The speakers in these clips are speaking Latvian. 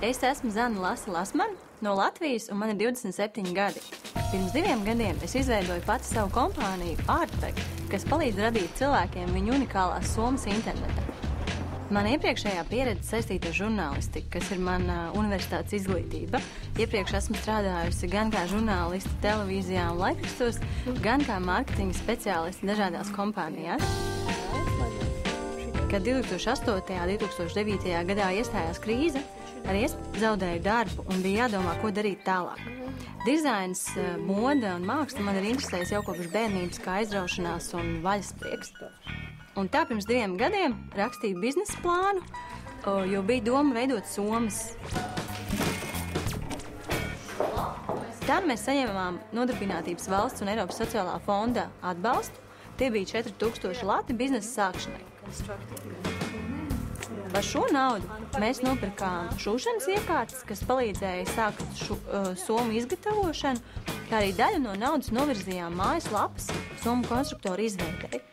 Es esmu Zana Lasa Lasmana no Latvijas, un man ir 27 gadi. Pirms 2 gadiem es izveidoju pati savu kompāniju Artpack, kas palīdz radīt cilvēkiem viņu unikālās somas internetā. Mana iepriekšējā pieredze saistīta ar žurnālistiku, kas ir mana universitātes izglītība. Iepriekš esmu strādājusi gan kā žurnāliste televīzijā un laikrakstos, gan kā mārketinga speciāliste dažādās kompānijās. Kad 2008. un 2009. gadā iestājās krīze, arī es zaudēju darbu un bija jādomā, ko darīt tālāk. Dizains, moda un māksla man ir interesējis jau kopš bērnības kā aizraušanās un vaļasprieks. Un tā pirms 2 gadiem rakstīju biznesa plānu, jo bija doma veidot somas. Tā mēs saņēmām Nodarbinātības valsts un Eiropas sociālā fonda atbalstu. Tie bija 4000 lati biznesa sākšanai. Par šo naudu mēs nopirkām šūšanas iekārtas, kas palīdzēja sākt somu izgatavošanu, kā arī daļu no naudas novirzījām mājaslapas somu konstruktoru izveidei.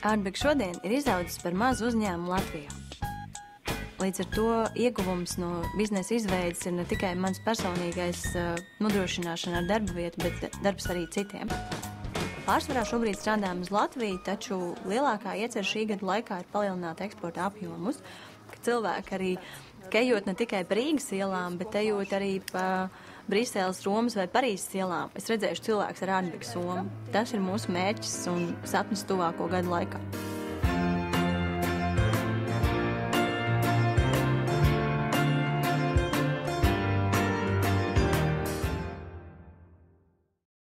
Artpack šodien ir izaudzis par mazu uzņēmumu Latvijā. Līdz ar to ieguvums no biznesa izveides ir ne tikai mans personīgais nodrošināšana ar darba vietu, bet darbs arī citiem. Pārsvarā šobrīd strādājam uz Latviju, taču lielākā iecer šī gada laikā ir palielināt eksporta apjomus, ka cilvēki arī kejot ne tikai pa Rīgas ielām, bet ejot arī pa Briseles, Romas vai Parīzes ielām. Es redzēšu cilvēks ar Artpack somu. Tas ir mūsu mērķis un sapnis tuvāko gadu laikā.